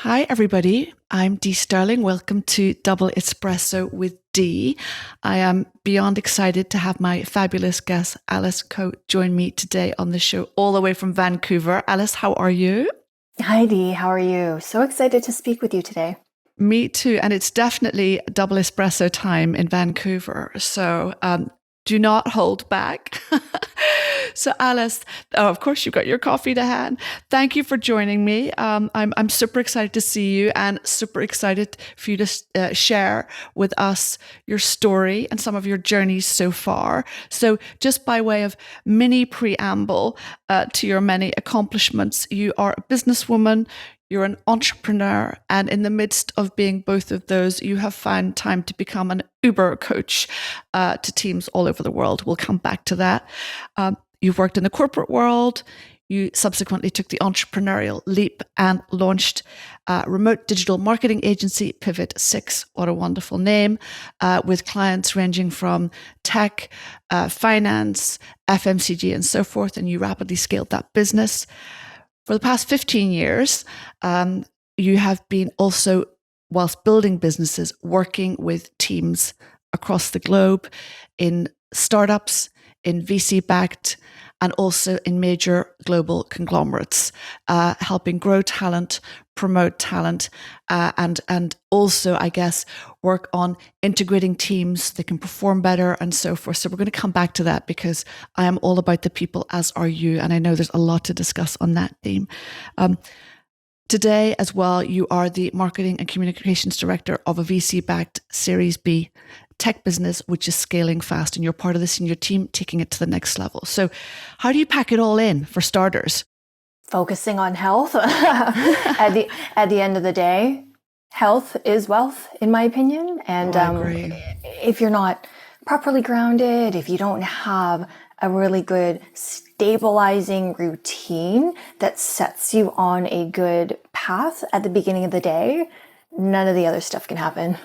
Hi, everybody. I'm Dee Sterling. Welcome to Double Espresso with Dee. I am beyond excited to have my fabulous guest, Alice Coate, join me today on the show, all the way from Vancouver. Alice, how are you? Hi, Dee. How are you? So excited to speak with you today. Me too. And it's definitely double espresso time in Vancouver. So do not hold back. So, Alice, of course, you've got your coffee to hand. Thank you for joining me. I'm super excited to see you and super excited for you to share with us your story and some of your journeys so far. So, just by way of mini preamble to your many accomplishments, you are a businesswoman. You're an entrepreneur, and in the midst of being both of those, you have found time to become an Uber coach to teams all over the world. We'll come back to that. You've worked in the corporate world. You subsequently took the entrepreneurial leap and launched a remote digital marketing agency, Pivot 6. What a wonderful name, with clients ranging from tech, finance, FMCG, and so forth. And you rapidly scaled that business. For the past 15 years, you have been also, whilst building businesses, working with teams across the globe in startups, in VC-backed, and also in major global conglomerates, helping grow talent, promote talent, and also, I guess, work on integrating teams that can perform better and so forth. So we're going to come back to that because I am all about the people, as are you, and I know there's a lot to discuss on that theme. Today, as well, you are the marketing and communications director of a VC-backed Series B tech business, which is scaling fast, and you're part of the senior team taking it to the next level. So how do you pack it all in, for starters? Focusing on health. At the end of the day, health is wealth, in my opinion. And I agree. If you're not properly grounded, if you don't have a really good stabilizing routine that sets you on a good path at the beginning of the day, none of the other stuff can happen.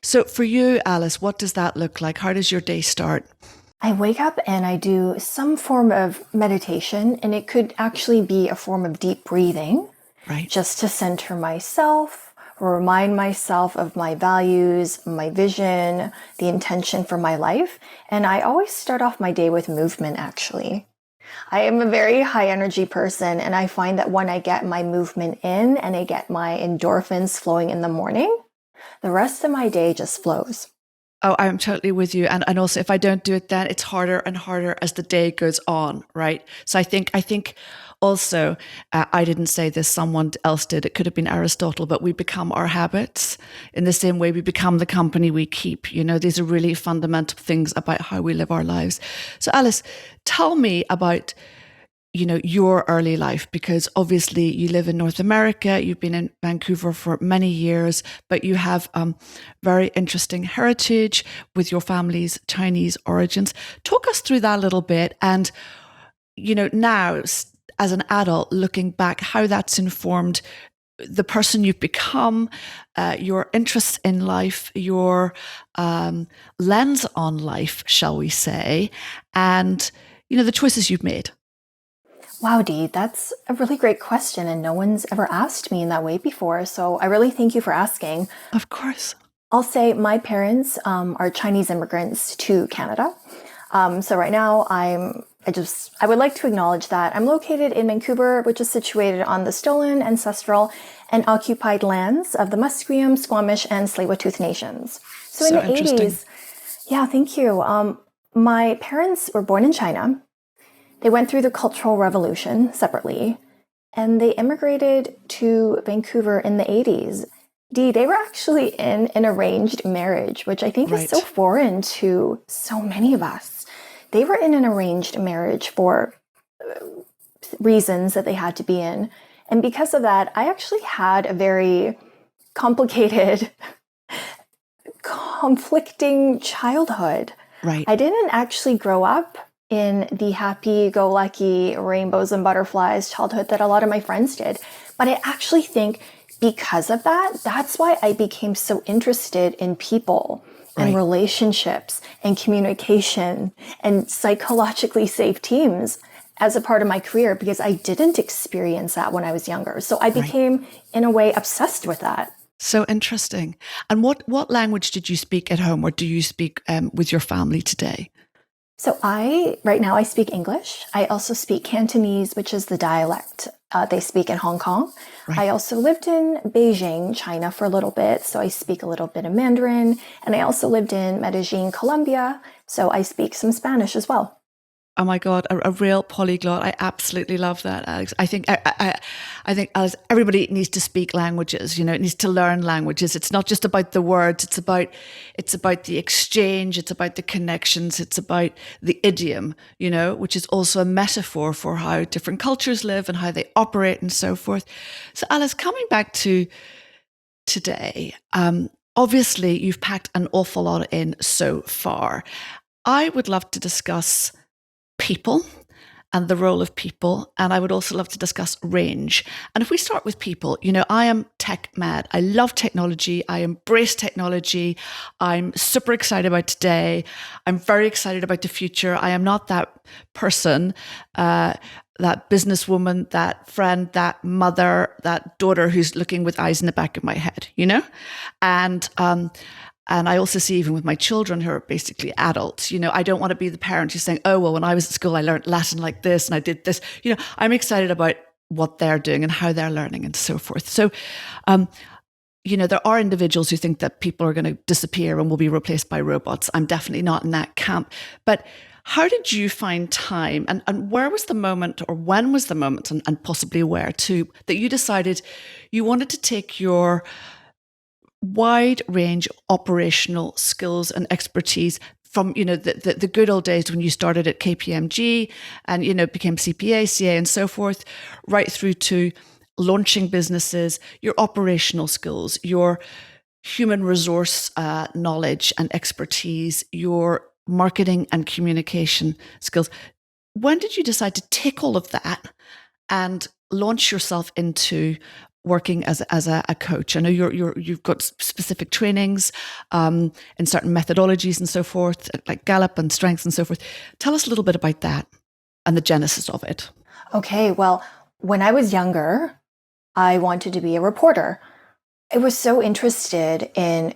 So for you, Alice, what does that look like? How does your day start? I wake up and I do some form of meditation, and it could actually be a form of deep breathing, Right. just to center myself, remind myself of my values, my vision, the intention for my life. And I always start off my day with movement, actually. I am a very high energy person, and I find that when I get my movement in and I get my endorphins flowing in the morning, the rest of my day just flows. Oh, I'm totally with you. And also if I don't do it, then it's harder and harder as the day goes on, right? So I think also, I didn't say this, someone else did. It could have been Aristotle, but we become our habits in the same way we become the company we keep. You know, these are really fundamental things about how we live our lives. So Alice, tell me about your early life, because obviously you live in North America, you've been in Vancouver for many years, but you have very interesting heritage with your family's Chinese origins. Talk us through that a little bit. And, now as an adult, looking back, how that's informed the person you've become, your interests in life, your lens on life, shall we say, and, the choices you've made. Wow, Dee, that's a really great question, and no one's ever asked me in that way before. So I really thank you for asking. Of course. I'll say my parents are Chinese immigrants to Canada. So right now I would like to acknowledge that I'm located in Vancouver, which is situated on the stolen, ancestral, and occupied lands of the Musqueam, Squamish, and Tsleil-Waututh nations. So in the 80s, yeah, thank you. My parents were born in China. They went through the Cultural Revolution separately, and they immigrated to Vancouver in the 80s. Dee, they were actually in an arranged marriage, which I think is so foreign to so many of us. They were in an arranged marriage for reasons that they had to be in. And because of that, I actually had a very complicated, conflicting childhood. Right. I didn't actually grow up in the happy-go-lucky rainbows and butterflies childhood that a lot of my friends did. But I actually think because of that, that's why I became so interested in people and relationships and communication and psychologically safe teams. as a part of my career because I didn't experience that when I was younger. So I Right. became, in a way, obsessed with that. So interesting. And what language did you speak at home, or do you speak with your family today? So right now I speak English. I also speak Cantonese, which is the dialect they speak in Hong Kong. Right. I also lived in Beijing, China for a little bit, so I speak a little bit of Mandarin. And I also lived in Medellin, Colombia, so I speak some Spanish as well. Oh my God, a real polyglot. I absolutely love that, Alex. I think as everybody needs to speak languages, it needs to learn languages. It's not just about the words. It's about the exchange. It's about the connections. It's about the idiom, which is also a metaphor for how different cultures live and how they operate and so forth. So Alice, coming back to today, obviously you've packed an awful lot in so far. I would love to discuss people and the role of people. And I would also love to discuss range. And if we start with people, I am tech mad. I love technology. I embrace technology. I'm super excited about today. I'm very excited about the future. I am not that person, that businesswoman, that friend, that mother, that daughter who's looking with eyes in the back of my head, And and I also see, even with my children who are basically adults, I don't want to be the parent who's saying, oh, well, when I was at school, I learned Latin like this and I did this. I'm excited about what they're doing and how they're learning and so forth. So, there are individuals who think that people are going to disappear and will be replaced by robots. I'm definitely not in that camp. But how did you find time, and where was the moment, or when was the moment, and possibly where too, that you decided you wanted to take your wide range of operational skills and expertise from the good old days when you started at KPMG and became CPA, CA, and so forth, right through to launching businesses, your operational skills, your human resource knowledge and expertise, your marketing and communication skills. When did you decide to take all of that and launch yourself into working as a coach? I know you've got specific trainings in certain methodologies and so forth, like Gallup and Strengths and so forth. Tell us a little bit about that and the genesis of it. Okay, well, when I was younger, I wanted to be a reporter. I was so interested in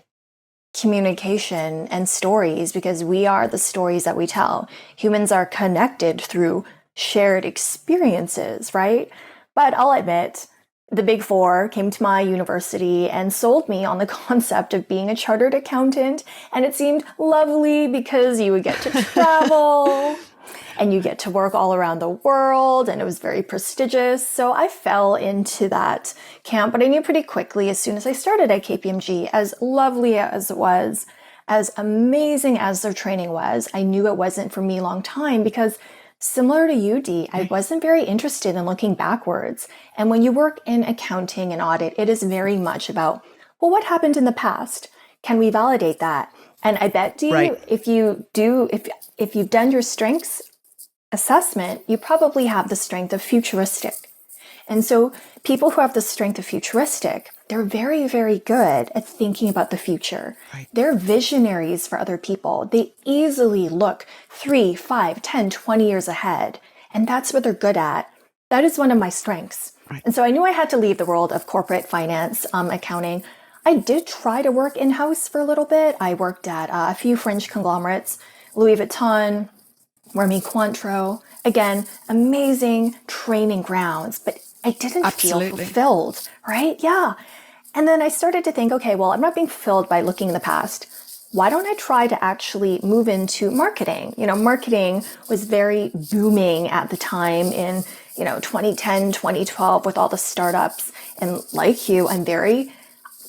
communication and stories because we are the stories that we tell. Humans are connected through shared experiences, right? But I'll admit, the Big Four came to my university and sold me on the concept of being a chartered accountant. And it seemed lovely because you would get to travel and you get to work all around the world. And it was very prestigious. So I fell into that camp. But I knew pretty quickly, as soon as I started at KPMG, as lovely as it was, as amazing as their training was, I knew it wasn't for me a long time because similar to you, Dee, I wasn't very interested in looking backwards. And when you work in accounting and audit, it is very much about, well, what happened in the past? Can we validate that? And I bet, Dee, Right. if you've done your strengths assessment, you probably have the strength of futuristic. And so people who have the strength of futuristic, they're very, very good at thinking about the future. Right. They're visionaries for other people. They easily look 3, 5, 10, 20 years ahead. And that's what they're good at. That is one of my strengths. Right. And so I knew I had to leave the world of corporate finance, accounting. I did try to work in-house for a little bit. I worked at a few French conglomerates, Louis Vuitton, Remy Cointreau. Again, amazing training grounds, but I didn't feel fulfilled, right? Yeah. And then I started to think, okay, well, I'm not being fulfilled by looking in the past. Why don't I try to actually move into marketing? Marketing was very booming at the time in, 2010, 2012 with all the startups. And like you, I'm very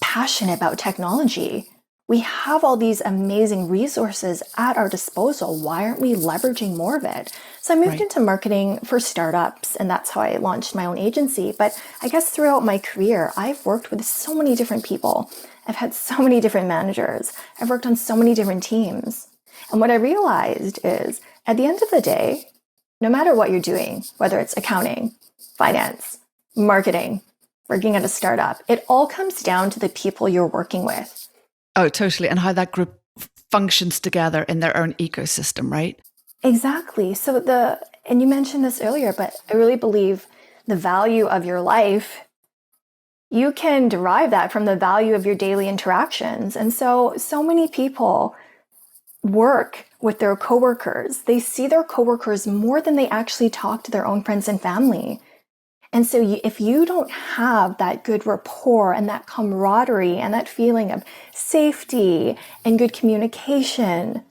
passionate about technology. We have all these amazing resources at our disposal. Why aren't we leveraging more of it? So I moved into marketing for startups, and that's how I launched my own agency. But I guess throughout my career, I've worked with so many different people. I've had so many different managers. I've worked on so many different teams. And what I realized is, at the end of the day, no matter what you're doing, whether it's accounting, finance, marketing, working at a startup, it all comes down to the people you're working with. Oh, totally. And how that group functions together in their own ecosystem, right? Exactly. So And you mentioned this earlier, but I really believe the value of your life, you can derive that from the value of your daily interactions. And so many people work with their coworkers. They see their coworkers more than they actually talk to their own friends and family. And so if you don't have that good rapport and that camaraderie and that feeling of safety and good communication,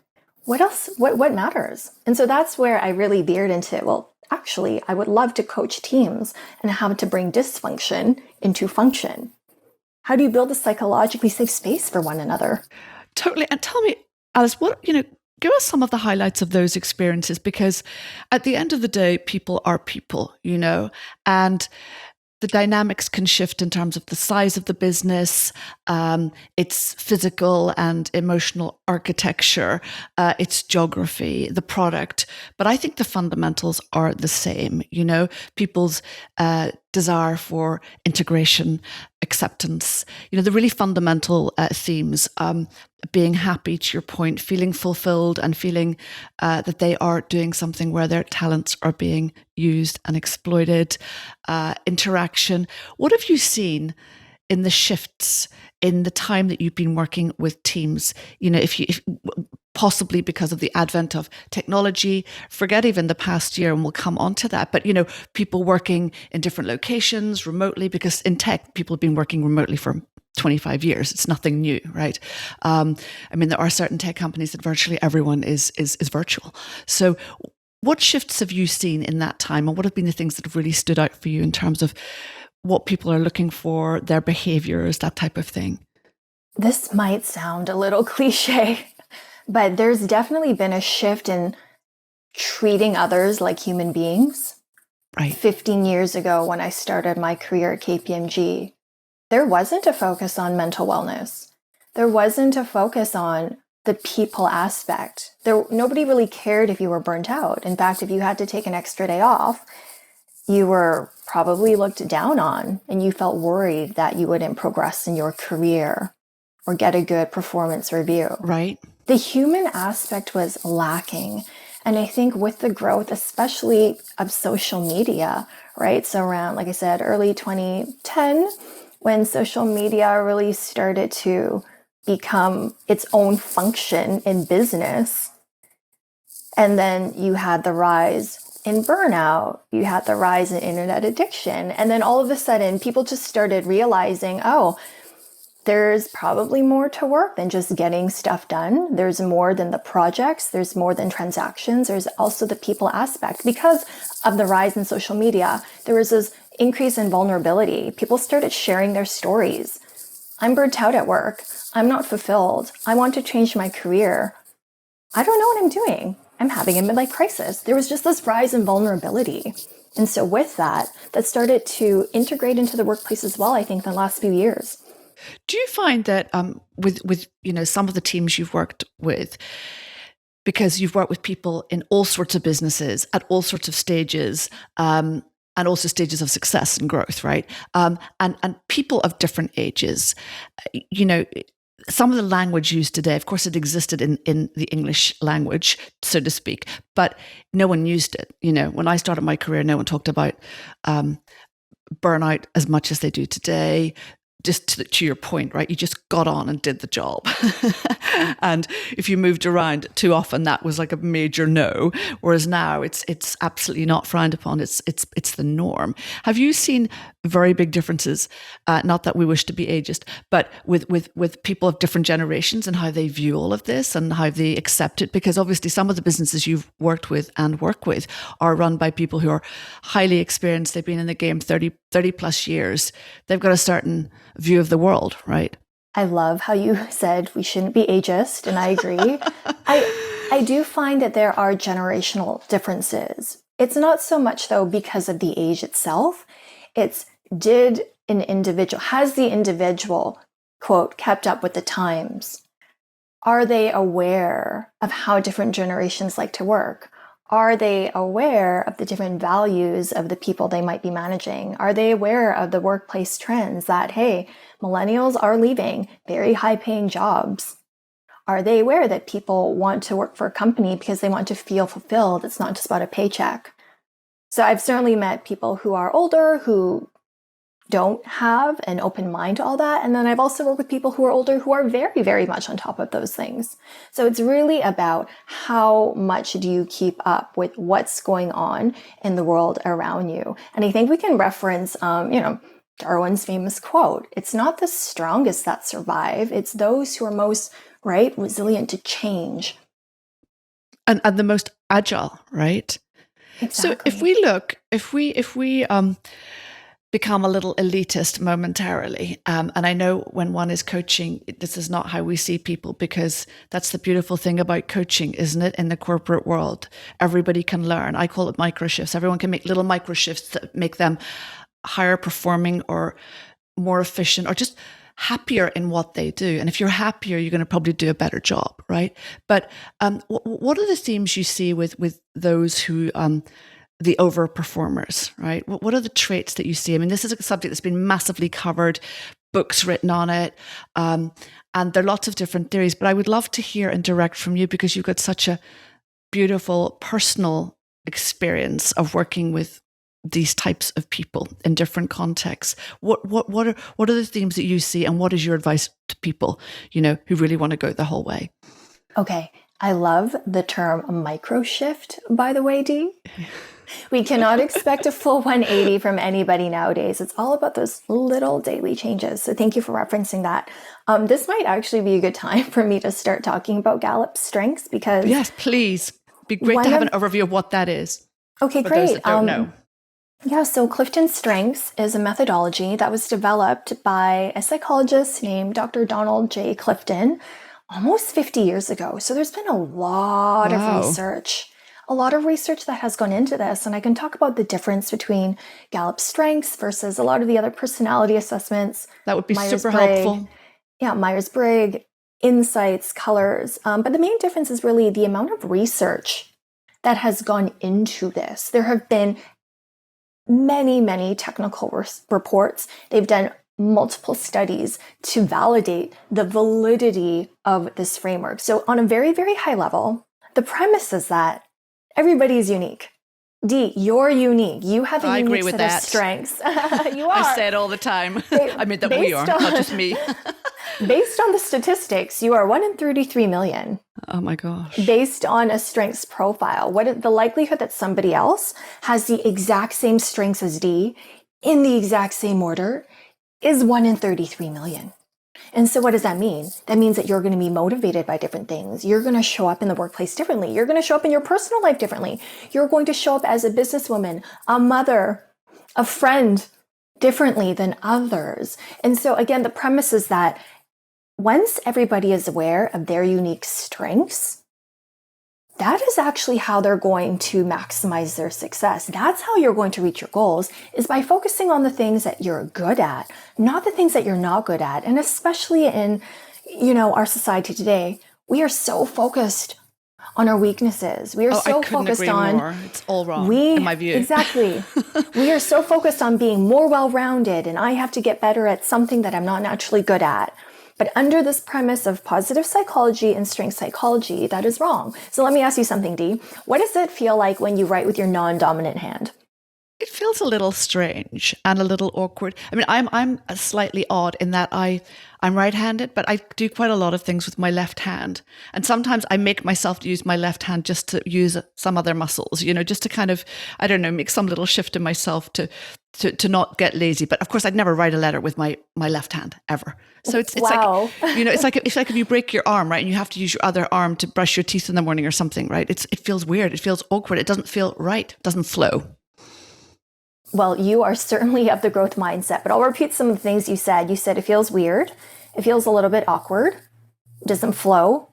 what else, what matters? And so that's where I really veered into, well, actually, I would love to coach teams and how to bring dysfunction into function. How do you build a psychologically safe space for one another? Totally. And tell me, Alice, give us some of the highlights of those experiences, because at the end of the day, people are people, and the dynamics can shift in terms of the size of the business, its physical and emotional architecture, its geography, the product. But I think the fundamentals are the same, people's desire for integration, acceptance, the really fundamental themes, being happy, to your point, feeling fulfilled and feeling that they are doing something where their talents are being used and exploited, interaction. What have you seen in the shifts in the time that you've been working with teams? If possibly because of the advent of technology, forget even the past year, and we'll come on to that, but people working in different locations remotely, because in tech, people have been working remotely for 25 years. It's nothing new, right? There are certain tech companies that virtually everyone is virtual. So what shifts have you seen in that time, and what have been the things that have really stood out for you in terms of what people are looking for, their behaviors, that type of thing? This might sound a little cliche, but there's definitely been a shift in treating others like human beings. Right. 15 years ago, when I started my career at KPMG, there wasn't a focus on mental wellness. There wasn't a focus on the people aspect. Nobody really cared if you were burnt out. In fact, if you had to take an extra day off, you were probably looked down on, and you felt worried that you wouldn't progress in your career or get a good performance review. Right. The human aspect was lacking. And I think with the growth, especially of social media, right? So around, like I said, early 2010, when social media really started to become its own function in business. And then you had the rise in burnout, you had the rise in internet addiction. And then all of a sudden, people just started realizing, oh, there's probably more to work than just getting stuff done. There's more than the projects. There's more than transactions. There's also the people aspect. Because of the rise in social media, there was this increase in vulnerability. People started sharing their stories. I'm burnt out at work. I'm not fulfilled. I want to change my career. I don't know what I'm doing. I'm having a midlife crisis. There was just this rise in vulnerability. And so with that started to integrate into the workplace as well, I think, in the last few years. Do you find that with some of the teams you've worked with, because you've worked with people in all sorts of businesses at all sorts of stages, and also stages of success and growth, right? And people of different ages, some of the language used today, of course, it existed in the English language, so to speak, but no one used it. When I started my career, no one talked about burnout as much as they do today. Just to your point, right? You just got on and did the job. And if you moved around too often, that was like a major no. Whereas now it's absolutely not frowned upon. It's the norm. Have you seen very big differences? Not that we wish to be ageist, but with people of different generations and how they view all of this and how they accept it? Because obviously some of the businesses you've worked with and work with are run by people who are highly experienced. They've been in the game 30 plus years. They've got a certain view of the world, right? I love how you said we shouldn't be ageist, and I agree. I do find that there are generational differences. It's not so much, though, because of the age itself. It's has the individual, quote, kept up with the times? Are they aware of how different generations like to work? Are they aware of the different values of the people they might be managing? Are they aware of the workplace trends that, hey, millennials are leaving very high-paying jobs? Are they aware that people want to work for a company because they want to feel fulfilled? It's not just about a paycheck. So I've certainly met people who are older who don't have an open mind to all that. And then I've also worked with people who are older who are very, very much on top of those things. So it's really about how much do you keep up with what's going on in the world around you. And I think we can reference, Darwin's famous quote, it's not the strongest that survive, it's those who are most, right, resilient to change. And the most agile, right? Exactly. So if we become a little elitist momentarily, and I know when one is coaching, this is not how we see people, because that's the beautiful thing about coaching, isn't it? In the corporate world, everybody can learn. I call it micro shifts. Everyone can make little micro shifts that make them higher performing or more efficient or just happier in what they do. And if you're happier, you're going to probably do a better job, right? But what are the themes you see with those who the overperformers, right? What are the traits that you see? I mean, this is a subject that's been massively covered, books written on it, and there are lots of different theories. But I would love to hear and direct from you, because you've got such a beautiful personal experience of working with these types of people in different contexts. What are the themes that you see, and what is your advice to people, who really want to go the whole way? Okay. I love the term micro shift, by the way, Dee. We cannot expect a full 180 from anybody nowadays. It's all about those little daily changes. So thank you for referencing that. This might actually be a good time for me to start talking about Gallup strengths, because yes, please. Be great to have an overview of what that is. Okay, for great. Those that don't know. Yeah, so CliftonStrengths is a methodology that was developed by a psychologist named Dr. Donald J. Clifton almost 50 years ago. So there's been a lot of research that has gone into this. And I can talk about the difference between Gallup strengths versus a lot of the other personality assessments. That would be super helpful. Yeah, Myers-Briggs, insights, colors. But the main difference is really the amount of research that has gone into this. There have been many, many technical reports. They've done multiple studies to validate the validity of this framework. So on a very, very high level, the premise is that everybody is unique. Dee, you're unique. You have a unique set of strengths. You are. I say it all the time. I mean that we are, not just me. Based on the statistics, you are 1 in 33 million. Oh my gosh. Based on a strengths profile, what is the likelihood that somebody else has the exact same strengths as Dee in the exact same order is 1 in 33 million. And so what does that mean? That means that you're going to be motivated by different things. You're going to show up in the workplace differently. You're going to show up in your personal life differently. You're going to show up as a businesswoman, a mother, a friend differently than others. And so again, the premise is that once everybody is aware of their unique strengths, that is actually how they're going to maximize their success. That's how you're going to reach your goals, is by focusing on the things that you're good at, not the things that you're not good at. And especially in, our society today, we are so focused on our weaknesses. We are so focused on more. It's all wrong in my view. Exactly. We are so focused on being more well-rounded, and I have to get better at something that I'm not naturally good at. But under this premise of positive psychology and strength psychology, that is wrong. So let me ask you something, Dee. What does it feel like when you write with your non-dominant hand? It feels a little strange and a little awkward. I mean, I'm slightly odd in that I'm right-handed, but I do quite a lot of things with my left hand. And sometimes I make myself use my left hand just to use some other muscles, just to kind of, I don't know, make some little shift in myself to not get lazy. But of course, I'd never write a letter with my left hand ever. So it's wow. like, it's like if you break your arm, right, and you have to use your other arm to brush your teeth in the morning or something, right? It feels weird. It feels awkward. It doesn't feel right. It doesn't flow. Well, you are certainly of the growth mindset, but I'll repeat some of the things you said. You said it feels weird. It feels a little bit awkward. It doesn't flow.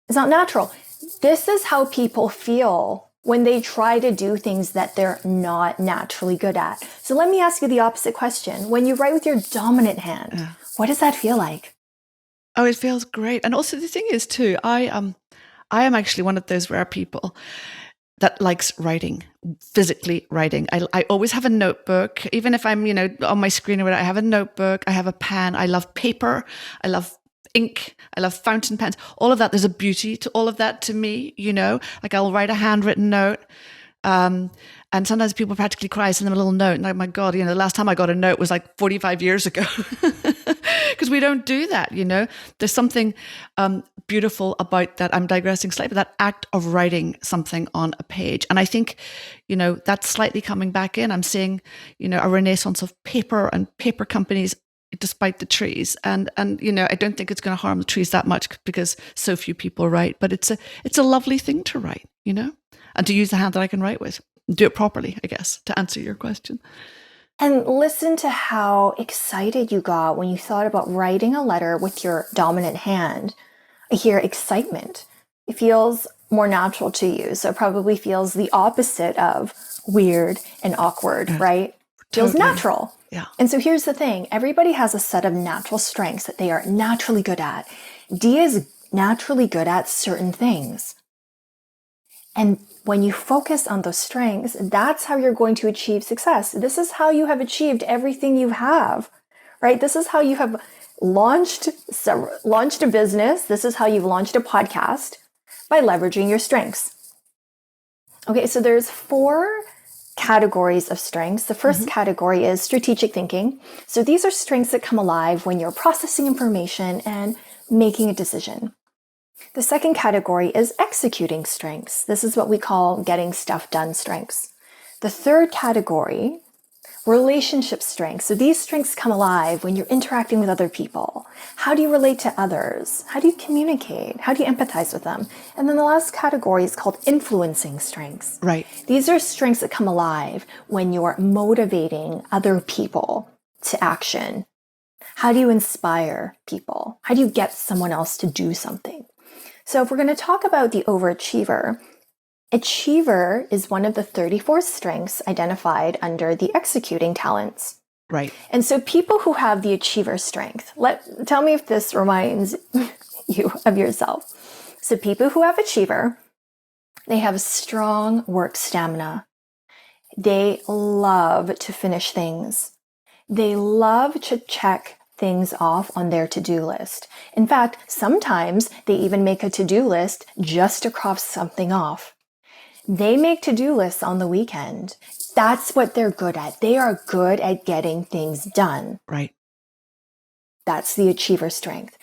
It's not natural. This is how people feel when they try to do things that they're not naturally good at. So let me ask you the opposite question. When you write with your dominant hand, what does that feel like? Oh, it feels great. And also the thing is too, I am actually one of those rare people that likes writing, physically writing. I always have a notebook, even if I'm, on my screen or whatever. I have a notebook, I have a pen. I love paper. I love ink. I love fountain pens. All of that. There's a beauty to all of that to me, like I'll write a handwritten note. And sometimes people practically cry, send them a little note. And like, my God, the last time I got a note was like 45 years ago. Because we don't do that, There's something beautiful about that. I'm digressing slightly, but that act of writing something on a page. And I think, that's slightly coming back in. I'm seeing, a renaissance of paper and paper companies despite the trees. And I don't think it's going to harm the trees that much because so few people write. But it's a lovely thing to write, and to use the hand that I can write with. Do it properly, I guess, to answer your question. And listen to how excited you got when you thought about writing a letter with your dominant hand. I hear excitement. It feels more natural to you. So it probably feels the opposite of weird and awkward, right? Feels Totally. Natural. Yeah. And so here's the thing. Everybody has a set of natural strengths that they are naturally good at. Dee is naturally good at certain things. And when you focus on those strengths, that's how you're going to achieve success. This is how you have achieved everything you have, right? This is how you have launched a business. This is how you've launched a podcast, by leveraging your strengths. Okay, so there's 4 categories of strengths. The first category is strategic thinking. So these are strengths that come alive when you're processing information and making a decision. The second category is executing strengths. This is what we call getting stuff done strengths. The third category, relationship strengths. So these strengths come alive when you're interacting with other people. How do you relate to others? How do you communicate? How do you empathize with them? And then the last category is called influencing strengths. Right. These are strengths that come alive when you're motivating other people to action. How do you inspire people? How do you get someone else to do something? So if we're going to talk about the overachiever, achiever is one of the 34 strengths identified under the executing talents. Right. And so people who have the achiever strength, tell me if this reminds you of yourself. So people who have achiever, they have strong work stamina. They love to finish things. They love to check things off on their to-do list. In fact, sometimes they even make a to-do list just to cross something off. They make to-do lists on the weekend. That's what they're good at. They are good at getting things done. Right. That's the achiever strength.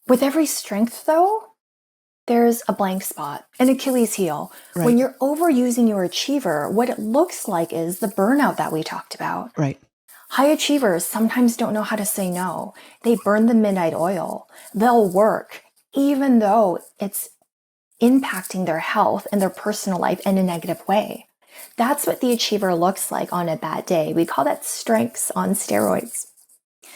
With every strength, though, there's a blank spot, an Achilles heel. Right. When you're overusing your achiever, what it looks like is the burnout that we talked about. Right. High achievers sometimes don't know how to say no. They burn the midnight oil. They'll work even though it's impacting their health and their personal life in a negative way. That's what the achiever looks like on a bad day. We call that strengths on steroids.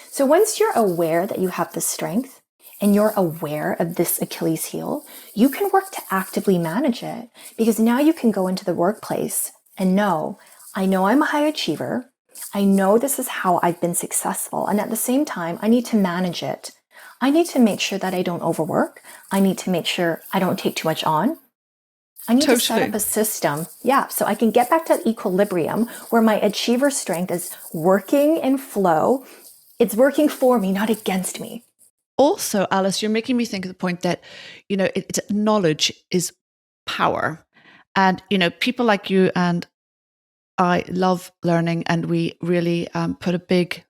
So once you're aware that you have this strength and you're aware of this Achilles heel, you can work to actively manage it, because now you can go into the workplace and I know I'm a high achiever. I know this is how I've been successful. And at the same time, I need to manage it. I need to make sure that I don't overwork. I need to make sure I don't take too much on. I need to set up a system. Yeah. So I can get back to equilibrium where my achiever strength is working in flow. It's working for me, not against me. Also, Alice, you're making me think of the point that, knowledge is power. And, people like you and I love learning, and we really put a big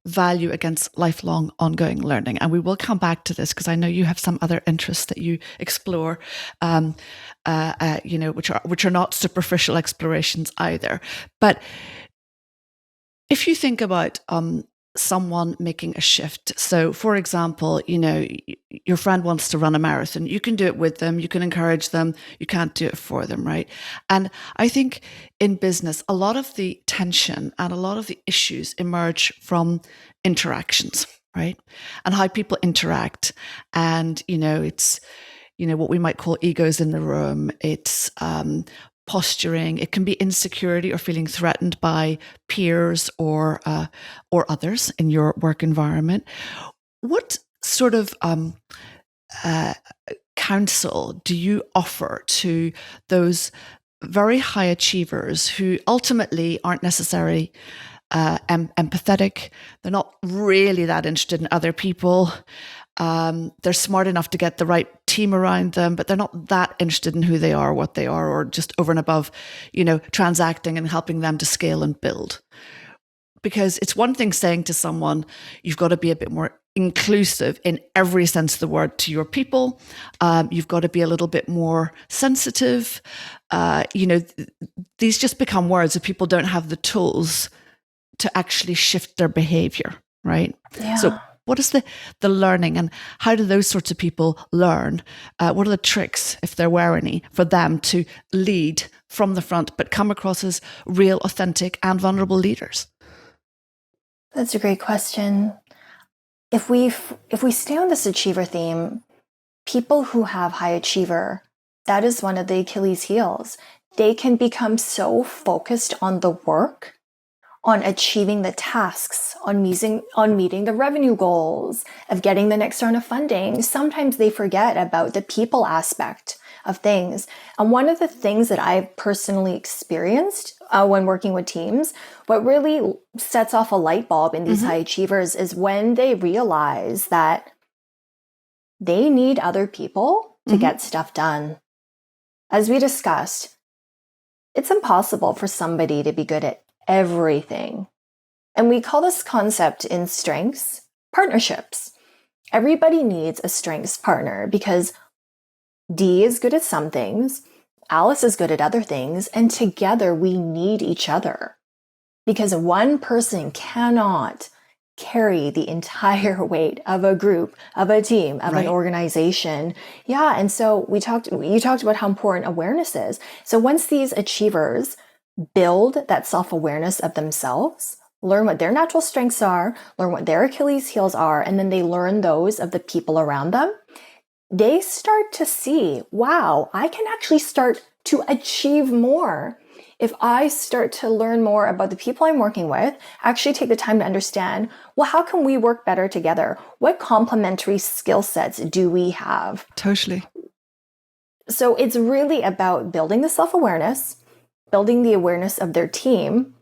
value against lifelong ongoing learning. And we will come back to this because I know you have some other interests that you explore, which are not superficial explorations either. But if you think about someone making a shift. So for example, your friend wants to run a marathon. You can do it with them. You can encourage them. You can't do it for them, right? And I think in business, a lot of the tension and a lot of the issues emerge from interactions, right? And how people interact. And, it's, what we might call egos in the room. It's, posturing. It can be insecurity or feeling threatened by peers or others in your work environment. What sort of counsel do you offer to those very high achievers who ultimately aren't necessarily empathetic? They're not really that interested in other people. They're smart enough to get the right team around them, but they're not that interested in who they are, what they are, or just over and above, transacting and helping them to scale and build. Because it's one thing saying to someone, you've got to be a bit more inclusive in every sense of the word to your people. You've got to be a little bit more sensitive. These just become words if people don't have the tools to actually shift their behavior, right? Yeah. So what is the learning, and how do those sorts of people learn? What are the tricks, if there were any, for them to lead from the front, but come across as real, authentic, and vulnerable leaders? That's a great question. If we stay on this achiever theme, people who have high achiever, that is one of the Achilles heels. They can become so focused on the work, on achieving the tasks, on meeting the revenue goals, of getting the next round of funding. Sometimes they forget about the people aspect of things. And one of the things that I've personally experienced when working with teams, what really sets off a light bulb in these high achievers is when they realize that they need other people to get stuff done. As we discussed, it's impossible for somebody to be good at everything. And we call this concept in strengths partnerships. Everybody needs a strengths partner because D is good at some things, Alice is good at other things, and together we need each other because one person cannot carry the entire weight of a group, of a team, of an organization. Yeah, and so you talked about how important awareness is. So once these achievers build that self-awareness of themselves, learn what their natural strengths are, learn what their Achilles heels are, and then they learn those of the people around them, they start to see, wow, I can actually start to achieve more. If I start to learn more about the people I'm working with, actually take the time to understand, well, how can we work better together? What complementary skill sets do we have? Totally. So it's really about building the self-awareness, building the awareness of their team,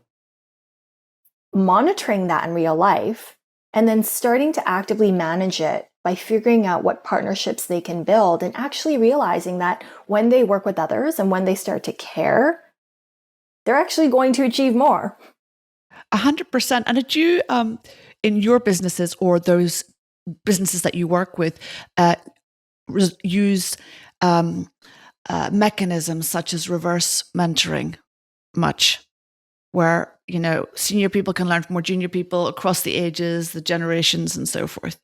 monitoring that in real life, and then starting to actively manage it by figuring out what partnerships they can build and actually realizing that when they work with others and when they start to care, they're actually going to achieve more. 100%. And did you, in your businesses or those businesses that you work with, use mechanisms such as reverse mentoring much, where, senior people can learn from more junior people across the ages, the generations, and so forth?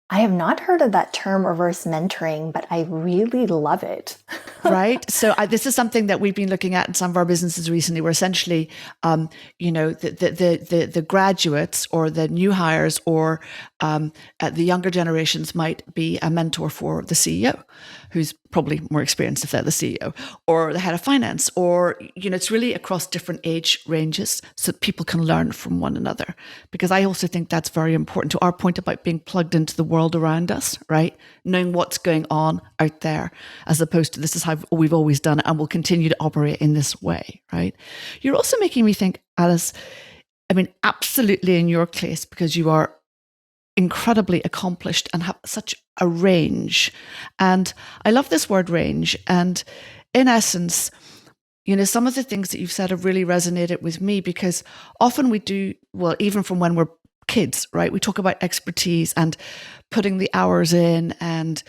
I have not heard of that term reverse mentoring, but I really love it. Right. So this is something that we've been looking at in some of our businesses recently, where essentially, the graduates or the new hires or the younger generations might be a mentor for the CEO, who's probably more experienced if they're the CEO, or the head of finance, or, it's really across different age ranges so that people can learn from one another. Because I also think that's very important to our point about being plugged into the world around us, right? Knowing what's going on out there, as opposed to this is how we've always done it and will continue to operate in this way, right? You're also making me think, Alice, absolutely in your case, because you are incredibly accomplished and have such a range. And I love this word range. And in essence, some of the things that you've said have really resonated with me, because often we do, well, even from when we're kids, right? We talk about expertise and putting the hours in, and,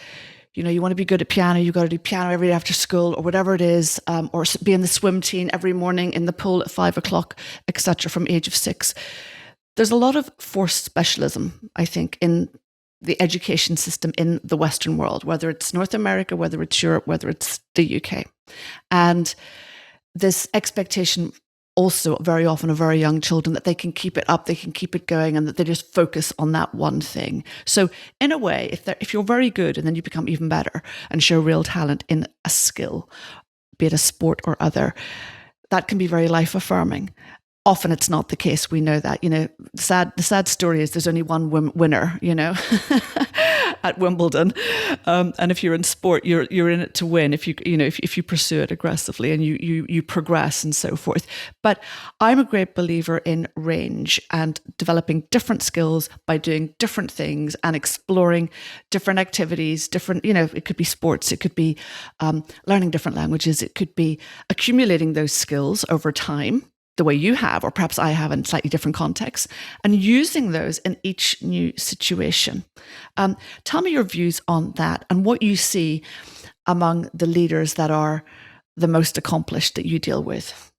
you want to be good at piano, you've got to do piano every day after school or whatever it is, or be in the swim team every morning in the pool at 5:00, etc. from age of 6. There's a lot of forced specialism, I think, in the education system in the Western world, whether it's North America, whether it's Europe, whether it's the UK. And this expectation also very often of very young children that they can keep it up, they can keep it going, and that they just focus on that one thing. So in a way, if you're very good and then you become even better and show real talent in a skill, be it a sport or other, that can be very life affirming. Often it's not the case. We know that, the sad story is there's only one winner, at Wimbledon. And if you're in sport, you're in it to win. If you pursue it aggressively and you progress and so forth. But I'm a great believer in range and developing different skills by doing different things and exploring different activities. It could be sports, it could be learning different languages, it could be accumulating those skills over time, the way you have, or perhaps I have in slightly different contexts, and using those in each new situation. Tell me your views on that and what you see among the leaders that are the most accomplished that you deal with.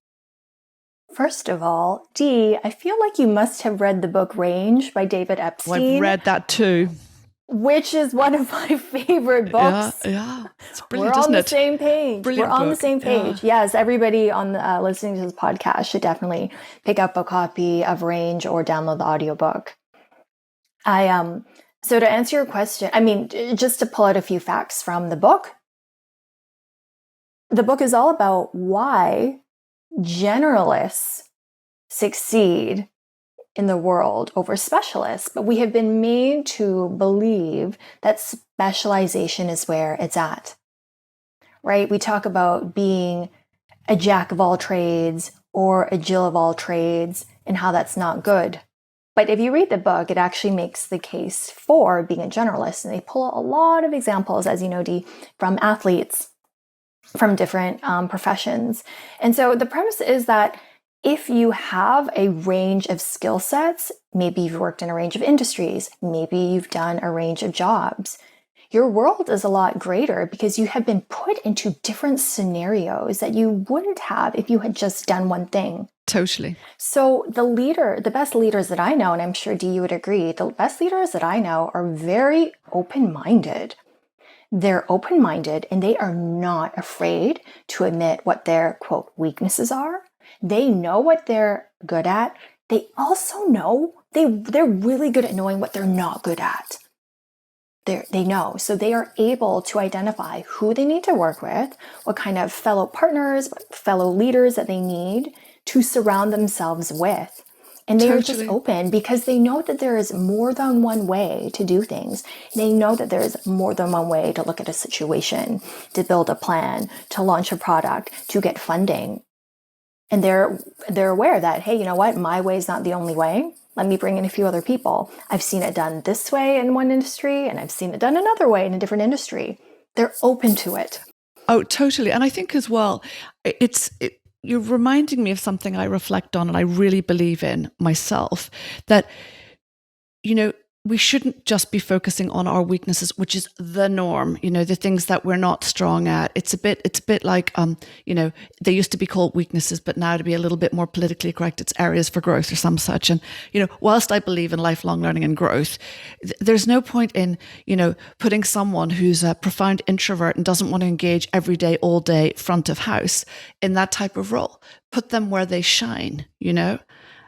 First of all, Dee, I feel like you must have read the book Range by David Epstein. Well, I've read that too. Which is one of my favorite books. Yeah. It's brilliant, We're on isn't the it? same page. Brilliant We're on the book. same page. Yeah. Yes, everybody on listening to this podcast should definitely pick up a copy of Range or download the audiobook. So to answer your question, just to pull out a few facts from the book is all about why generalists succeed in the world over specialists, but we have been made to believe that specialization is where it's at, right? We talk about being a jack of all trades or a Jill of all trades and how that's not good. But if you read the book, it actually makes the case for being a generalist. And they pull a lot of examples, as you know, Dee, from athletes, from different professions. And so the premise is that if you have a range of skill sets, maybe you've worked in a range of industries, maybe you've done a range of jobs, your world is a lot greater because you have been put into different scenarios that you wouldn't have if you had just done one thing. Totally. So the best leaders that I know, and I'm sure Dee, you would agree, the best leaders that I know are very open-minded. They're open-minded and they are not afraid to admit what their, quote, weaknesses are. They know what they're good at. They also know they're really good at knowing what they're not good at. They know. So they are able to identify who they need to work with, what kind of fellow partners, fellow leaders that they need to surround themselves with. And they are just open because they know that there is more than one way to do things. They know that there is more than one way to look at a situation, to build a plan, to launch a product, to get funding. And they're aware that, hey, you know what? My way is not the only way. Let me bring in a few other people. I've seen it done this way in one industry, and I've seen it done another way in a different industry. They're open to it. Oh, totally. And I think as well, you're reminding me of something I reflect on and I really believe in myself, that, we shouldn't just be focusing on our weaknesses, which is the norm, the things that we're not strong at. It's a bit like, they used to be called weaknesses, but now to be a little bit more politically correct, it's areas for growth or some such. And, whilst I believe in lifelong learning and growth, there's no point in, putting someone who's a profound introvert and doesn't want to engage every day, all day, front of house in that type of role. Put them where they shine,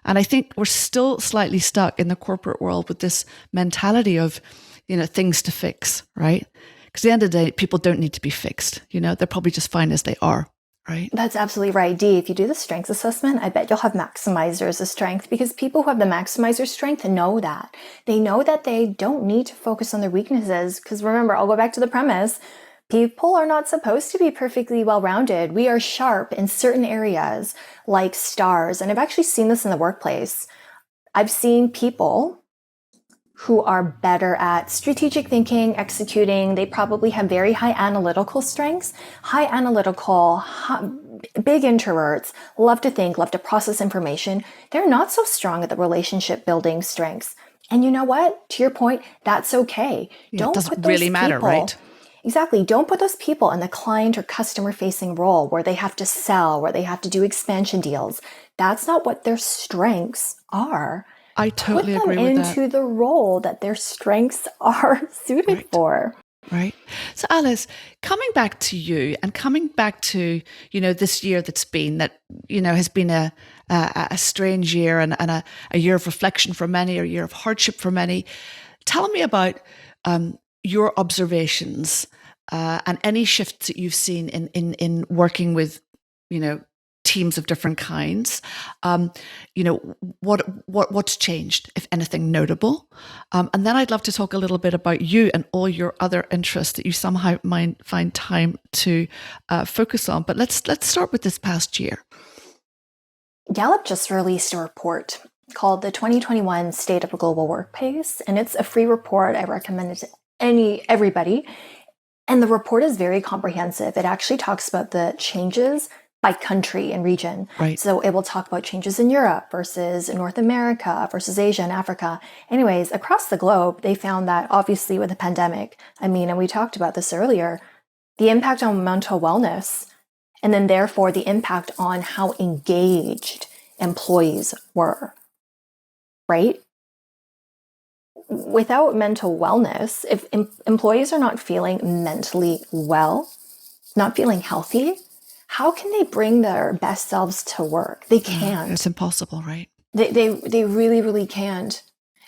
And I think we're still slightly stuck in the corporate world with this mentality of, things to fix, right? Because at the end of the day, people don't need to be fixed. They're probably just fine as they are, right? That's absolutely right, Dee. If you do the strengths assessment, I bet you'll have maximizers of strength because people who have the maximizer strength know that. They know that they don't need to focus on their weaknesses because remember, I'll go back to the premise. People are not supposed to be perfectly well-rounded. We are sharp in certain areas like stars. And I've actually seen this in the workplace. I've seen people who are better at strategic thinking, executing. They probably have very high analytical strengths, big introverts, love to think, love to process information. They're not so strong at the relationship building strengths. And you know what? To your point, that's okay. It doesn't really matter, right? Exactly. Don't put those people in the client or customer facing role where they have to sell, where they have to do expansion deals. That's not what their strengths are. I totally agree with that. Put them into the role that their strengths are suited for. Right. So Alice, coming back to you and coming back to, this year that's been that, has been a strange year and a year of reflection for many, a year of hardship for many. Tell me about your observations and any shifts that you've seen in working with, teams of different kinds. What's changed, if anything notable? And then I'd love to talk a little bit about you and all your other interests that you somehow might find time to focus on. But let's start with this past year. Gallup just released a report called the 2021 State of the Global Workplace, and it's a free report. I recommend it to everybody. And the report is very comprehensive. It actually talks about the changes by country and region. Right. So it will talk about changes in Europe versus North America versus Asia and Africa. Anyways, across the globe, they found that obviously with the pandemic, and we talked about this earlier, the impact on mental wellness, and then therefore the impact on how engaged employees were, right? Without mental wellness, if employees are not feeling mentally well, not feeling healthy, how can they bring their best selves to work? They can't. It's impossible, right? They really, really can't.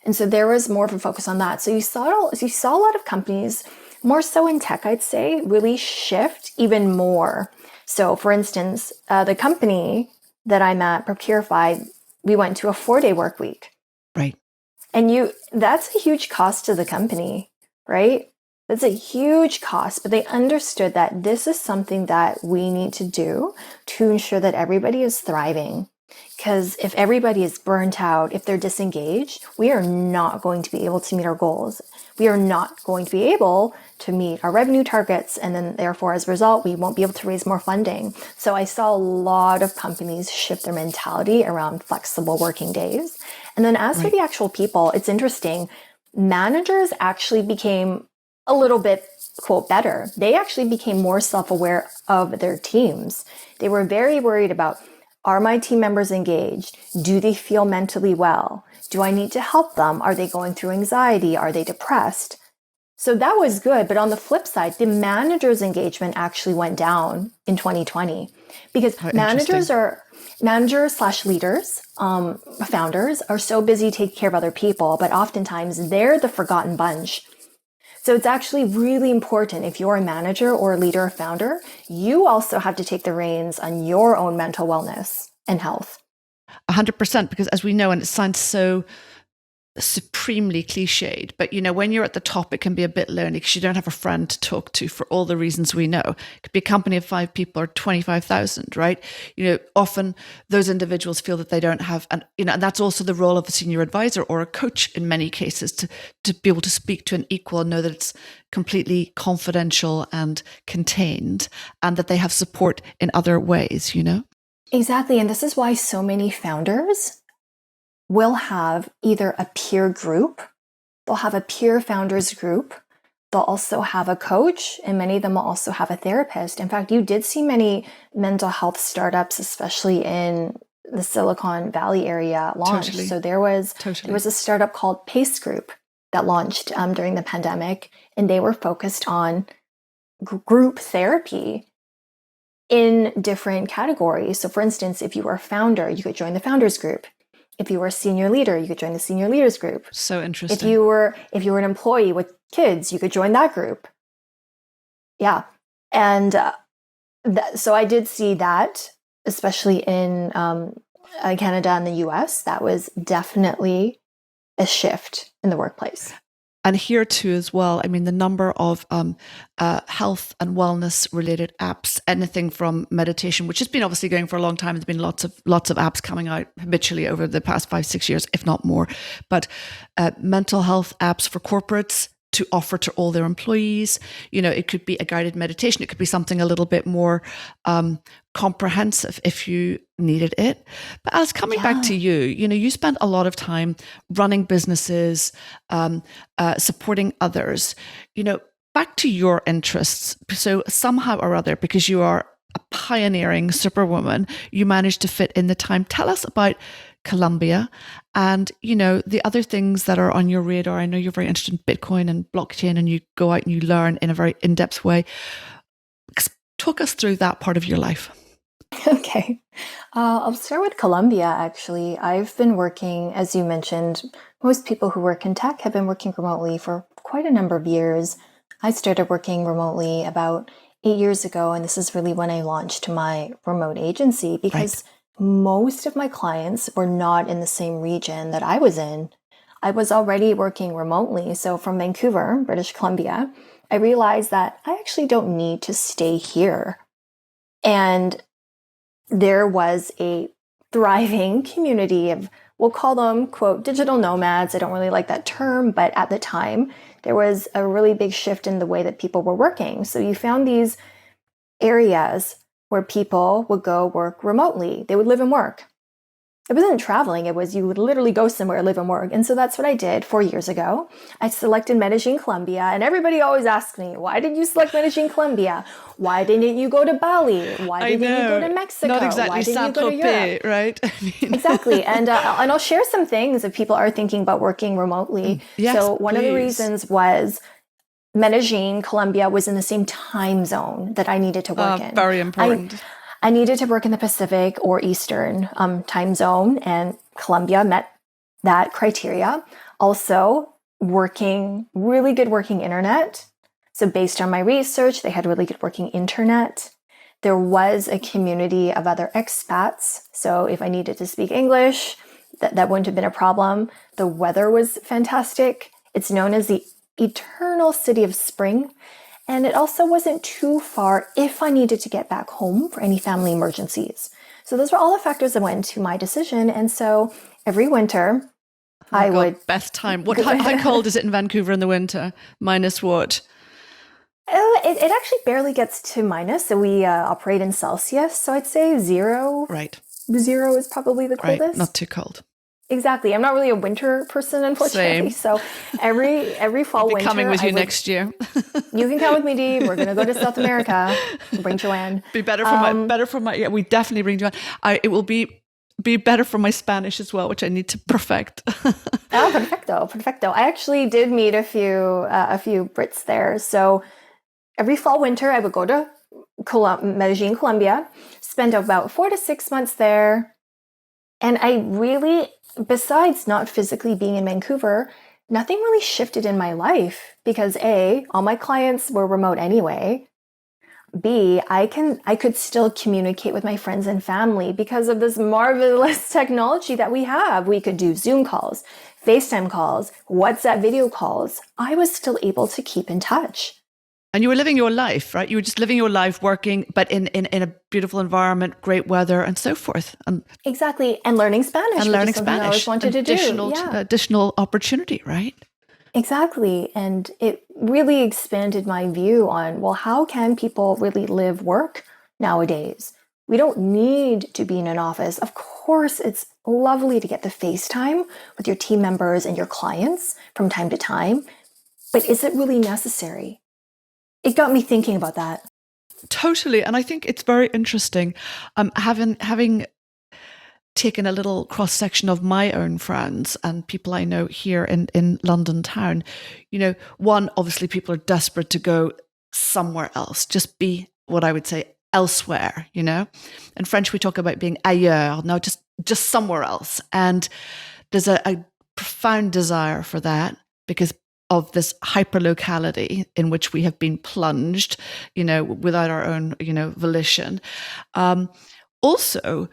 And so there was more of a focus on that. So you saw a lot of companies, more so in tech, I'd say, really shift even more. So for instance, the company that I'm at, Procurify, we went to a 4-day work week. Right. And that's a huge cost to the company, right? That's a huge cost, but they understood that this is something that we need to do to ensure that everybody is thriving. Because if everybody is burnt out, if they're disengaged, we are not going to be able to meet our goals. We are not going to be able to meet our revenue targets. And then therefore, as a result, we won't be able to raise more funding. So I saw a lot of companies shift their mentality around flexible working days. And then as for the actual people, it's interesting. Managers actually became a little bit, quote, better. They actually became more self-aware of their teams. They were very worried about, are my team members engaged? Do they feel mentally well? Do I need to help them? Are they going through anxiety? Are they depressed? So that was good. But on the flip side, the managers' engagement actually went down in 2020 because managers/leaders, founders are so busy taking care of other people, but oftentimes they're the forgotten bunch. So it's actually really important if you're a manager or a leader or founder, you also have to take the reins on your own mental wellness and health. 100%, because as we know, and it sounds so supremely cliched, but when you're at the top, it can be a bit lonely because you don't have a friend to talk to for all the reasons we know. It could be a company of 5 people or 25,000, right? Often those individuals feel that they don't have, and that's also the role of a senior advisor or a coach in many cases to be able to speak to an equal and know that it's completely confidential and contained and that they have support in other ways, Exactly. And this is why so many founders will have either a peer group, they'll have a peer founders group, they'll also have a coach, and many of them will also have a therapist. In fact, you did see many mental health startups, especially in the Silicon Valley area, launch. Totally. So there was a startup called Pace Group that launched during the pandemic, and they were focused on group therapy in different categories. So for instance, if you were a founder, you could join the founders group. If you were a senior leader, you could join the senior leaders group. So interesting. If you were an employee with kids, you could join that group. Yeah. And so I did see that, especially in Canada and the US, that was definitely a shift in the workplace. And here too as well, the number of health and wellness related apps, anything from meditation, which has been obviously going for a long time. There's been lots of apps coming out habitually over the past 5-6 years, if not more. But mental health apps for corporates to offer to all their employees. It could be a guided meditation. It could be something a little bit more comprehensive if you needed it. But Alice, coming back to you, you spent a lot of time running businesses, supporting others, back to your interests. So somehow or other, because you are a pioneering superwoman, you managed to fit in the time. Tell us about Colombia and, the other things that are on your radar. I know you're very interested in Bitcoin and blockchain, and you go out and you learn in a very in-depth way. Talk us through that part of your life. Okay. I'll start with Colombia, actually. I've been working, as you mentioned, most people who work in tech have been working remotely for quite a number of years. I started working remotely about 8 years ago, and this is really when I launched my remote agency, because Right. most of my clients were not in the same region that I was in. I was already working remotely. So from Vancouver, British Columbia, I realized that I actually don't need to stay here. And there was a thriving community of, we'll call them, quote, digital nomads. I don't really like that term, but at the time, there was a really big shift in the way that people were working. So you found these areas where people would go work remotely. They would live and work. It wasn't traveling. It was you would literally go somewhere, live and work. And so that's what I did 4 years ago. I selected Medellin, Colombia. And everybody always asks me, why did you select Medellin, Colombia? Why didn't you go to Bali? Why didn't you go to Mexico? Not exactly Why didn't you go to Europe? right? Exactly. And I'll share some things if people are thinking about working remotely. Yes, so one of the please. reasons was Medellin, Colombia was in the same time zone that I needed to work in. Very important. I needed to work in the Pacific or Eastern time zone, and Colombia met that criteria. Also, really good working internet. So based on my research, they had really good working internet. There was a community of other expats. So if I needed to speak English, that wouldn't have been a problem. The weather was fantastic. It's known as the eternal city of spring. And it also wasn't too far if I needed to get back home for any family emergencies. So those were all the factors that went into my decision. And so every winter, best time. How cold is it in Vancouver in the winter? Minus what? It actually barely gets to minus. So we operate in Celsius. So I'd say 0. Right. 0 is probably the coldest. Right. Not too cold. Exactly. I'm not really a winter person, unfortunately. Same. So every fall, winter, coming with you next year. You can come with me, Dee. We're going to go to South America. We'll bring Joanne. Be better for my. Yeah, we definitely bring Joanne. It will be better for my Spanish as well, which I need to perfect. Oh, perfecto. I actually did meet a few Brits there. So every fall, winter, I would go to Medellin, Colombia, spend about 4 to 6 months there. And I really, besides not physically being in Vancouver, nothing really shifted in my life because A, all my clients were remote anyway. B, I could still communicate with my friends and family because of this marvelous technology that we have. We could do Zoom calls, FaceTime calls, WhatsApp video calls. I was still able to keep in touch. And you were living your life, right? You were just living your life, working, but in a beautiful environment, great weather, and so forth. And exactly, and learning Spanish. And learning Spanish. I always wanted to do. Additional opportunity, right? Exactly, and it really expanded my view on, well, how can people really live, work nowadays? We don't need to be in an office. Of course, it's lovely to get the FaceTime with your team members and your clients from time to time, but is it really necessary? It got me thinking about that. Totally. And I think it's very interesting. Having taken a little cross section of my own friends and people I know here in London town, one, obviously people are desperate to go somewhere else, just be what I would say elsewhere, In French, we talk about being ailleurs, no, just somewhere else. And there's a profound desire for that because of this hyperlocality in which we have been plunged, without our own, volition. Also,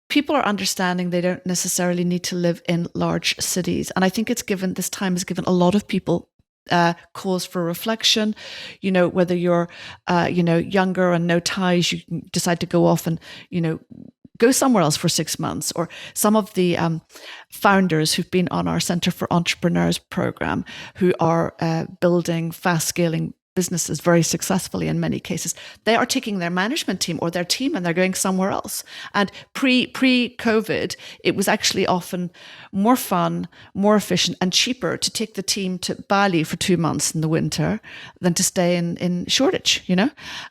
people are understanding they don't necessarily need to live in large cities. And I think this time has given a lot of people cause for reflection. Whether you're, younger and no ties, you can decide to go off and, go somewhere else for 6 months. Or some of the founders who've been on our Center for Entrepreneurs program who are building fast scaling businesses very successfully in many cases, they are taking their management team or their team and they're going somewhere else. And pre-COVID, it was actually often more fun, more efficient and cheaper to take the team to Bali for 2 months in the winter than to stay in Shoreditch,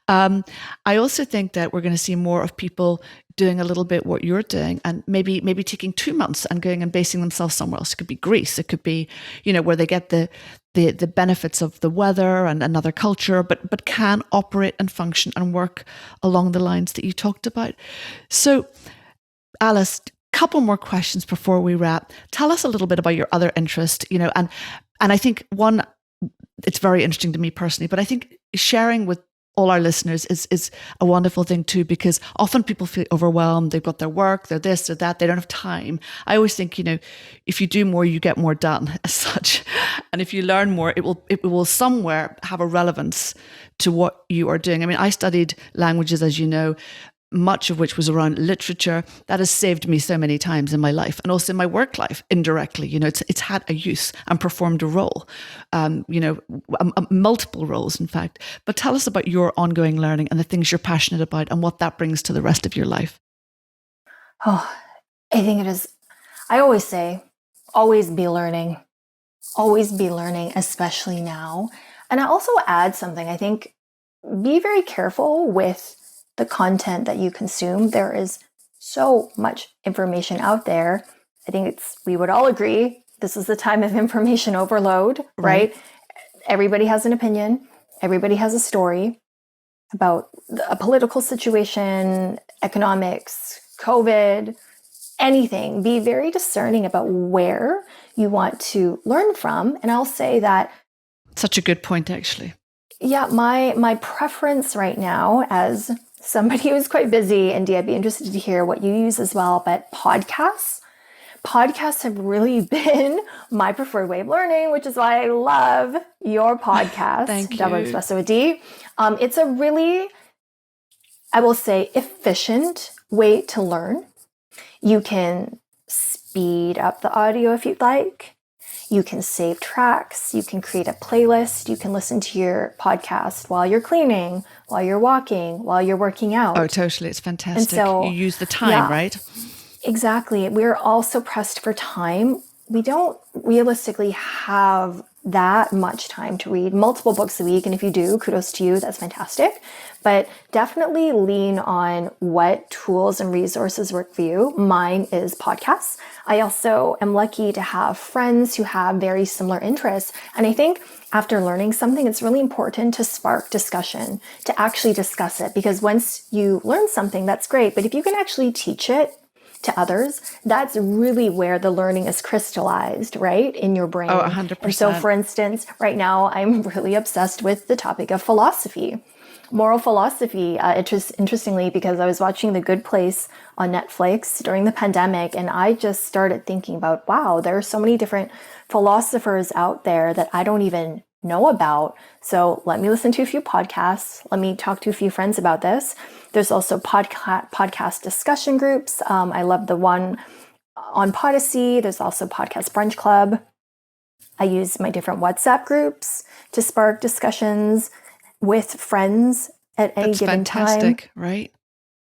I also think that we're going to see more of people doing a little bit what you're doing and maybe taking 2 months and going and basing themselves somewhere else. It could be Greece. It could be, where they get the benefits of the weather and another culture, but can operate and function and work along the lines that you talked about. So, Alice, couple more questions before we wrap. Tell us a little bit about your other interest, and I think one, it's very interesting to me personally, but I think sharing with all our listeners is a wonderful thing too, because often people feel overwhelmed. They've got their work, they're this or that. They don't have time. I always think, if you do more, you get more done as such. And if you learn more, it will somewhere have a relevance to what you are doing. I mean, I studied languages, as you know, much of which was around literature. That has saved me so many times in my life and also in my work life indirectly. It's had a use and performed a role, multiple roles, in fact. But tell us about your ongoing learning and the things you're passionate about and what that brings to the rest of your life. Oh, I think it is. I always say, always be learning, especially now. And I also add something. I think be very careful with the content that you consume. There is so much information out there. I think we would all agree, this is the time of information overload, right? Everybody has an opinion. Everybody has a story about a political situation, economics, COVID, anything. Be very discerning about where you want to learn from. And I'll say that. Such a good point, actually. Yeah, my preference right now, as somebody who's quite busy, and I'd be interested to hear what you use as well, but podcasts have really been my preferred way of learning, which is why I love your podcast. Thank you. Double Espresso with D. It's a really, I will say, efficient way to learn. You can speed up the audio if you'd like. You can save tracks. You can create a playlist. You can listen to your podcast while you're cleaning, while you're walking, while you're working out. Oh, totally. It's fantastic. And so, you use the time, right? Exactly. We're all so pressed for time. We don't realistically have that much time to read multiple books a week. And if you do, kudos to you. That's fantastic. But definitely lean on what tools and resources work for you. Mine is podcasts. I also am lucky to have friends who have very similar interests. And I think after learning something, it's really important to spark discussion, to actually discuss it. Because once you learn something, that's great. But if you can actually teach it to others, that's really where the learning is crystallized, right? In your brain. Oh, 100%. And so, for instance, right now, I'm really obsessed with the topic of philosophy. Moral philosophy, interestingly, because I was watching The Good Place on Netflix during the pandemic, and I just started thinking about, wow, there are so many different philosophers out there that I don't even know about. So let me listen to a few podcasts. Let me talk to a few friends about this. There's also podcast discussion groups. I love the one on Podyssey. There's also Podcast Brunch Club. I use my different WhatsApp groups to spark discussions with friends at any given time. That's fantastic, right?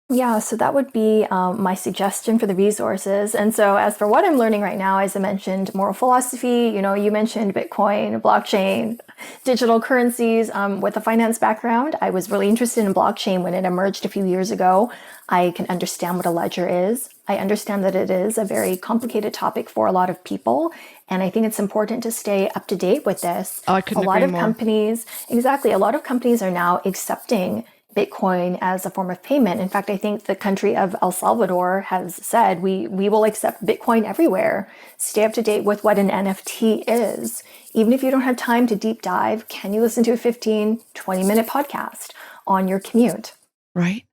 Yeah, so that would be my suggestion for the resources. And so as for what I'm learning right now, as I mentioned, moral philosophy, you mentioned Bitcoin, blockchain, digital currencies. With a finance background, I was really interested in blockchain when it emerged a few years ago. I can understand what a ledger is. I understand that it is a very complicated topic for a lot of people. And I think it's important to stay up to date with this. Oh, I couldn't agree more. A lot of companies are now accepting Bitcoin as a form of payment. In fact, I think the country of El Salvador has said we will accept Bitcoin everywhere. Stay up to date with what an NFT is. Even if you don't have time to deep dive, can you listen to a 15, 20-minute podcast on your commute? Right.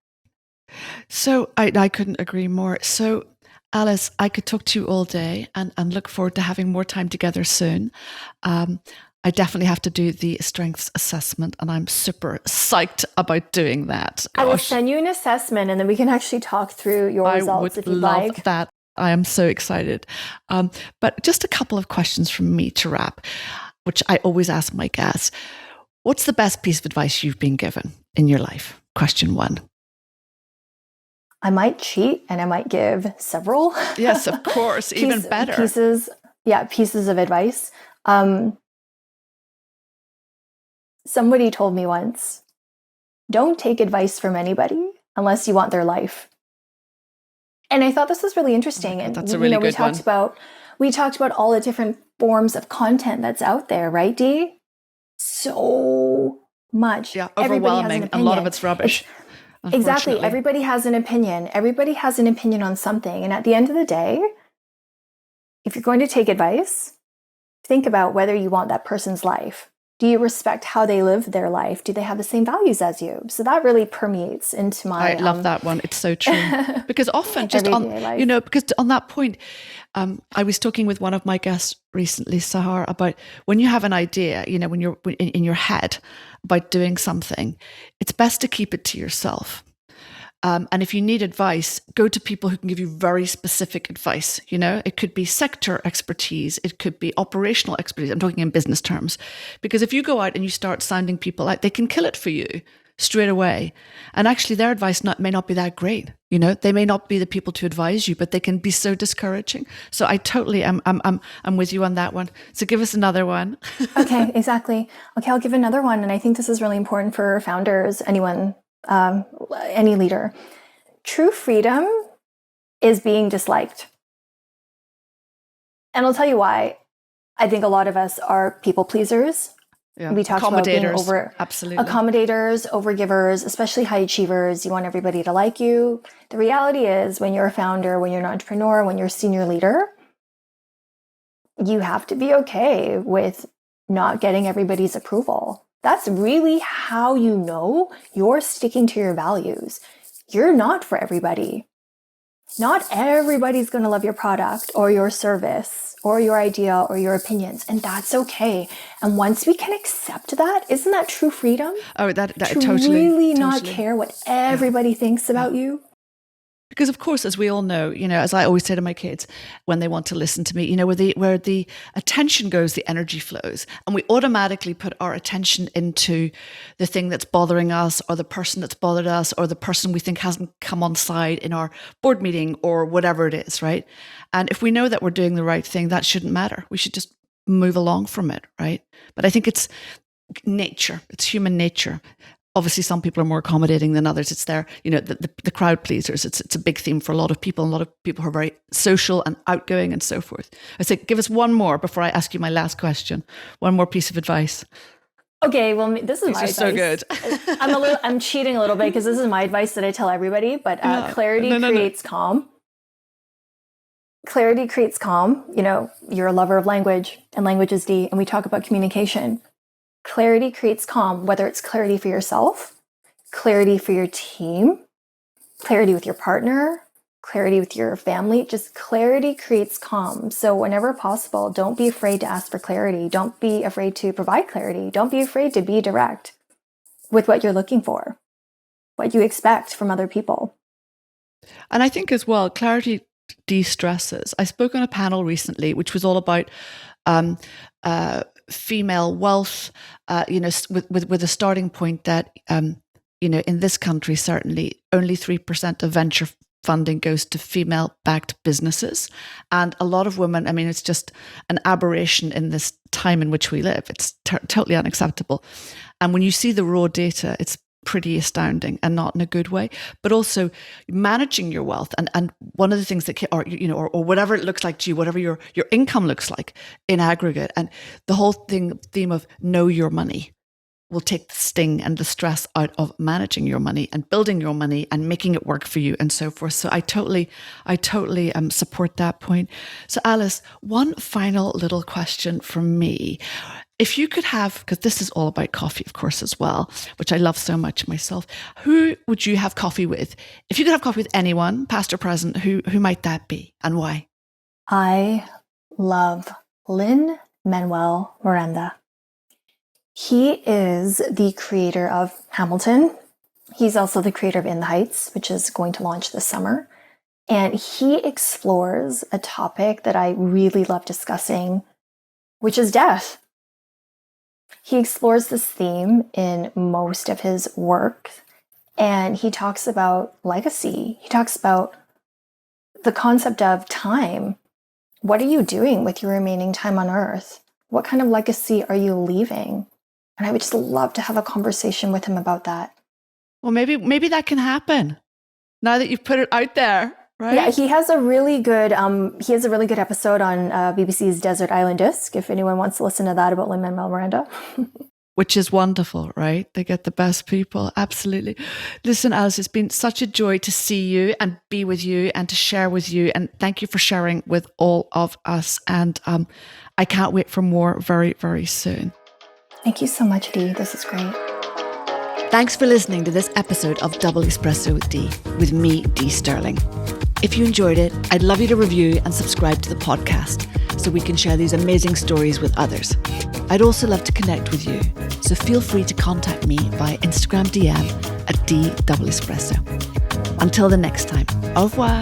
So I couldn't agree more. So Alice, I could talk to you all day and look forward to having more time together soon. I definitely have to do the strengths assessment, and I'm super psyched about doing that. Gosh. I will send you an assessment, and then we can actually talk through your results if you'd like. I would love that. I am so excited. But just a couple of questions from me to wrap, which I always ask my guests. What's the best piece of advice you've been given in your life? Question one. I might cheat, and I might give several. Yes, of course. Even better. Pieces of advice. Somebody told me once, don't take advice from anybody unless you want their life. And I thought this was really interesting. And that's a really good one. We talked about all the different forms of content that's out there, right, Dee? So much. Yeah, overwhelming. A lot of it's rubbish. Exactly. Everybody has an opinion. Everybody has an opinion on something. And at the end of the day, if you're going to take advice, think about whether you want that person's life. Do you respect how they live their life? Do they have the same values as you? So that really permeates into my... I love that one. It's so true. Because often just on, life. Because on that point, I was talking with one of my guests recently, Sahar, about when you have an idea, when you're in your head about doing something, it's best to keep it to yourself. And if you need advice, go to people who can give you very specific advice. It could be sector expertise. It could be operational expertise. I'm talking in business terms. Because if you go out and you start sounding people out, they can kill it for you straight away. And actually their advice may not be that great. They may not be the people to advise you, but they can be so discouraging. So I totally I'm with you on that one. So give us another one. Okay, exactly. Okay, I'll give another one. And I think this is really important for founders, anyone, any leader. True freedom is being disliked. And I'll tell you why. I think a lot of us are people pleasers. Yeah. We talked about being absolutely. Accommodators, overgivers, especially high achievers. You want everybody to like you. The reality is when you're a founder, when you're an entrepreneur, when you're a senior leader, you have to be okay with not getting everybody's approval. That's really how you know you're sticking to your values. You're not for everybody. Not everybody's going to love your product or your service or your idea or your opinions, and that's okay. And once we can accept that, isn't that true freedom? Oh, that to totally. Really not care what everybody thinks about you. Because of course, as we all know, as I always say to my kids when they want to listen to me, where the attention goes, the energy flows. And we automatically put our attention into the thing that's bothering us or the person that's bothered us or the person we think hasn't come on side in our board meeting or whatever it is, right? And if we know that we're doing the right thing, that shouldn't matter. We should just move along from it, right? But I think it's nature. It's human nature. Obviously, some people are more accommodating than others. It's their, the crowd pleasers. It's a big theme for a lot of people. A lot of people who are very social and outgoing and so forth. I say, give us one more before I ask you my last question. One more piece of advice. Okay, well, this is my advice. So good. I'm cheating a little bit because this is my advice that I tell everybody. But clarity creates calm. Clarity creates calm. You're a lover of language, and language is D, and we talk about communication. Clarity creates calm, whether it's clarity for yourself, clarity for your team, clarity with your partner, clarity with your family. Just clarity creates calm. So whenever possible, don't be afraid to ask for clarity. Don't be afraid to provide clarity. Don't be afraid to be direct with what you're looking for, what you expect from other people. And I think as well, clarity de-stresses. I spoke on a panel recently, which was all about female wealth, with a starting point that, in this country, certainly only 3% of venture funding goes to female-backed businesses. And a lot of women, it's just an aberration in this time in which we live. It's totally unacceptable. And when you see the raw data, it's pretty astounding, and not in a good way, but also managing your wealth. And one of the things that, or whatever it looks like to you, whatever your income looks like in aggregate, and the whole theme of know your money will take the sting and the stress out of managing your money and building your money and making it work for you and so forth. So I totally support that point. So Alice, one final little question from me. If you could have, because this is all about coffee, of course, as well, which I love so much myself, who would you have coffee with? If you could have coffee with anyone, past or present, who might that be and why? I love Lin-Manuel Miranda. He is the creator of Hamilton. He's also the creator of In the Heights, which is going to launch this summer. And he explores a topic that I really love discussing, which is death. He explores this theme in most of his work, and he talks about legacy. He talks about the concept of time. What are you doing with your remaining time on Earth? What kind of legacy are you leaving? And I would just love to have a conversation with him about that. Well, maybe that can happen now that you've put it out there, right? Yeah, he has a really good episode on BBC's Desert Island Disc, if anyone wants to listen to that about Lin-Manuel Miranda. Which is wonderful, right? They get the best people. Absolutely. Listen, Alice, it's been such a joy to see you and be with you and to share with you. And thank you for sharing with all of us. And I can't wait for more very, very soon. Thank you so much, Dee. This is great. Thanks for listening to this episode of Double Espresso with Dee, with me, Dee Sterling. If you enjoyed it, I'd love you to review and subscribe to the podcast so we can share these amazing stories with others. I'd also love to connect with you, so feel free to contact me via Instagram DM at @DoubleEspresso. Until the next time, au revoir.